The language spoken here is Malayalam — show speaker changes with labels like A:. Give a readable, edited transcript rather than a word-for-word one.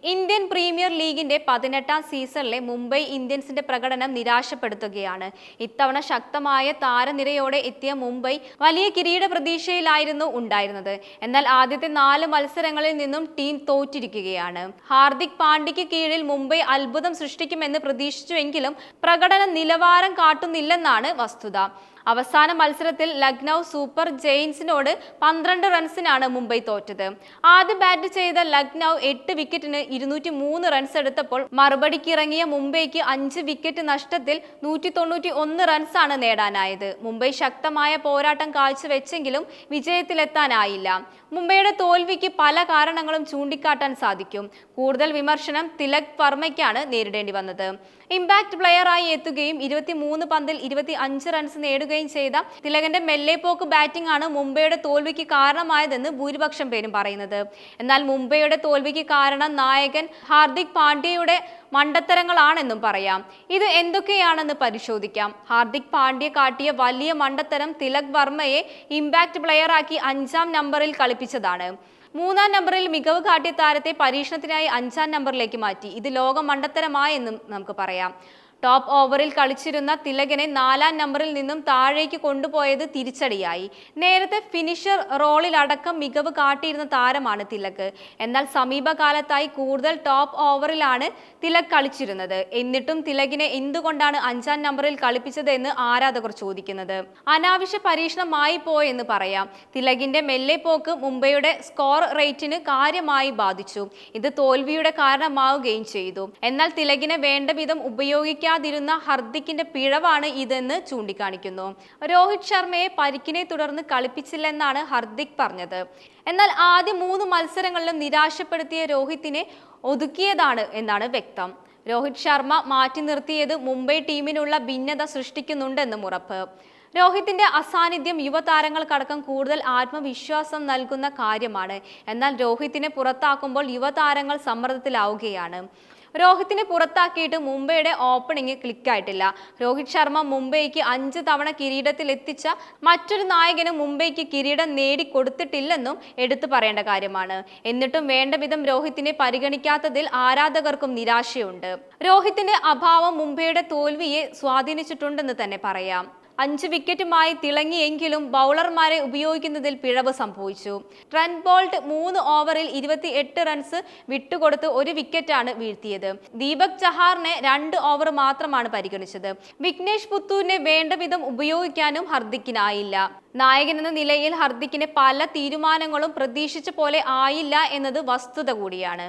A: ഇന്ത്യൻ പ്രീമിയർ ലീഗിന്റെ 18ാം സീസണിലെ മുംബൈ ഇന്ത്യൻസിന്റെ പ്രകടനം നിരാശപ്പെടുത്തുകയാണ്. ഇത്തവണ ശക്തമായ താരനിരയോടെ എത്തിയ മുംബൈ വലിയ കിരീട പ്രതീക്ഷയിലായിരുന്നു ഉണ്ടായിരുന്നത്. എന്നാൽ ആദ്യത്തെ 4 മത്സരങ്ങളിൽ നിന്നും ടീം തോറ്റിരിക്കുകയാണ്. ഹാർദിക് പാണ്ഡ്യയ്ക്ക് കീഴിൽ മുംബൈ അത്ഭുതം സൃഷ്ടിക്കുമെന്ന് പ്രതീക്ഷിച്ചുവെങ്കിലും പ്രകടനം നിലവാരം കാട്ടുന്നില്ലെന്നാണ് വസ്തുത. അവസാന മത്സരത്തിൽ ലക്നൌ സൂപ്പർ ജെയിൻസിനോട് 12 റൺസിനാണ് മുംബൈ തോറ്റത്. ആദ്യ ബാറ്റ് ചെയ്ത ലക്നൌ 8 വിക്കറ്റിന് 203 റൺസ് എടുത്തപ്പോൾ മറുപടിക്കിറങ്ങിയ മുംബൈക്ക് 5 വിക്കറ്റ് നഷ്ടത്തിൽ 191 റൺസാണ് നേടാനായത്. മുംബൈ ശക്തമായ പോരാട്ടം കാഴ്ചവെച്ചെങ്കിലും വിജയത്തിലെത്താനായില്ല. മുംബൈയുടെ തോൽവിക്ക് പല കാരണങ്ങളും ചൂണ്ടിക്കാട്ടാൻ സാധിക്കും. കൂടുതൽ വിമർശനം തിലക് വർമ്മയ്ക്കാണ് നേരിടേണ്ടി വന്നത്. ഇമ്പാക്ട് പ്ലെയറായി എത്തുകയും 23 പന്തിൽ 25 റൺസ് നേടുകയും ചെയ്ത തിലകന്റെ മെല്ലെപ്പോക്ക് ബാറ്റിംഗ് ആണ് മുംബൈയുടെ തോൽവിക്ക് കാരണമായതെന്ന് ഭൂരിപക്ഷം പേരും പറയുന്നത്. എന്നാൽ മുംബൈയുടെ തോൽവിക്ക് കാരണം നായകൻ ഹാർദിക് പാണ്ഡ്യയുടെ മണ്ടത്തരങ്ങളാണെന്നും പറയാം. ഇത് എന്തൊക്കെയാണെന്ന് പരിശോധിക്കാം. ഹാർദിക് പാണ്ഡ്യ കാട്ടിയ വലിയ മണ്ടത്തരം തിലക് വർമ്മയെ ഇമ്പാക്ട് പ്ലെയറാക്കി 5ാം നമ്പറിൽ കളിപ്പിച്ചതാണ്. 3ാം നമ്പറിൽ മികവ് കാട്ടിയ താരത്തെ പരീക്ഷണത്തിനായി 5ാം നമ്പറിലേക്ക് മാറ്റി. ഇത് ലോക മണ്ടത്തരമായെന്നും നമുക്ക് പറയാം. ടോപ്പ് ഓവറിൽ കളിച്ചിരുന്ന തിലകനെ 4ാം നമ്പറിൽ നിന്നും താഴേക്ക് കൊണ്ടുപോയത് തിരിച്ചടിയായി. നേരത്തെ ഫിനിഷർ റോളിലടക്കം മികവ് കാട്ടിയിരുന്ന താരമാണ് തിലക്. എന്നാൽ സമീപകാലത്തായി കൂടുതൽ ടോപ്പ് ഓവറിലാണ് തിലക് കളിച്ചിരുന്നത്. എന്നിട്ടും തിലകിനെ എന്തുകൊണ്ടാണ് 5ാം നമ്പറിൽ കളിപ്പിച്ചത് എന്ന് ആരാധകർ ചോദിക്കുന്നത്. അനാവശ്യ പരീക്ഷണമായി പോയെന്ന് പറയാം. തിലകിന്റെ മെല്ലെപ്പോക്ക് മുംബൈയുടെ സ്കോർ റേറ്റിന് കാര്യമായി ബാധിച്ചു. ഇത് തോൽവിയുടെ കാരണമാവുകയും ചെയ്തു. എന്നാൽ തിലകിനെ വേണ്ട വിധം ഉപയോഗിക്കാൻ ിരുന്ന ഹാർദിക്കിന്റെ പിഴവാണ് ഇതെന്ന് ചൂണ്ടിക്കാണിക്കുന്നു. രോഹിത് ശർമ്മയെ പരിക്കിനെ തുടർന്ന് കളിപ്പിച്ചില്ലെന്നാണ് ഹാർദിക് പറഞ്ഞത്. എന്നാൽ ആദ്യ 3 മത്സരങ്ങളിലും നിരാശപ്പെടുത്തിയ രോഹിത്തിനെ ഒതുക്കിയതാണ് എന്നാണ് വ്യക്തം. രോഹിത് ശർമ്മ മാറ്റി നിർത്തിയത് മുംബൈ ടീമിനുള്ള ഭിന്നത സൃഷ്ടിക്കുന്നുണ്ടെന്നും ഉറപ്പ്. രോഹിത്തിന്റെ അസാന്നിധ്യം യുവതാരങ്ങൾക്കടക്കം കൂടുതൽ ആത്മവിശ്വാസം നൽകുന്ന കാര്യമാണ്. എന്നാൽ രോഹിത്തിനെ പുറത്താക്കുമ്പോൾ യുവതാരങ്ങൾ സമ്മർദ്ദത്തിലാവുകയാണ്. രോഹിത്തിനെ പുറത്താക്കിയിട്ട് മുംബൈയുടെ ഓപ്പണിംഗ് ക്ലിക്കായിട്ടില്ല. രോഹിത് ശർമ്മ മുംബൈക്ക് 5 തവണ കിരീടത്തിൽ എത്തിച്ച മറ്റൊരു നായകന് മുംബൈക്ക് കിരീടം നേടിക്കൊടുത്തിട്ടില്ലെന്നും എടുത്തു പറയേണ്ട കാര്യമാണ്. എന്നിട്ടും വേണ്ട വിധം രോഹിത്തിനെ പരിഗണിക്കാത്തതിൽ ആരാധകർക്കും നിരാശയുണ്ട്. രോഹിത്തിന്റെ അഭാവം മുംബൈയുടെ തോൽവിയെ സ്വാധീനിച്ചിട്ടുണ്ടെന്ന് തന്നെ പറയാം. 5 വിക്കറ്റുമായി തിളങ്ങിയെങ്കിലും ബൗളർമാരെ ഉപയോഗിക്കുന്നതിൽ പിഴവ് സംഭവിച്ചു. ട്രെന്റ് ബോൾട്ട് 3 ഓവറിൽ 28 റൺസ് വിട്ടുകൊടുത്ത് 1 വിക്കറ്റാണ് വീഴ്ത്തിയത്. ദീപക് ചഹാറിനെ 2 ഓവർ മാത്രമാണ് പരിഗണിച്ചത്. വിഘ്നേഷ് പുത്തൂരിനെ വേണ്ട വിധം ഉപയോഗിക്കാനും ഹാർദിക്കിനായില്ല. നായകൻ എന്ന നിലയിൽ ഹാർദിക്കിന്റെ പല തീരുമാനങ്ങളും പ്രതീക്ഷിച്ച പോലെ ആയില്ല എന്നത് വസ്തുത കൂടിയാണ്.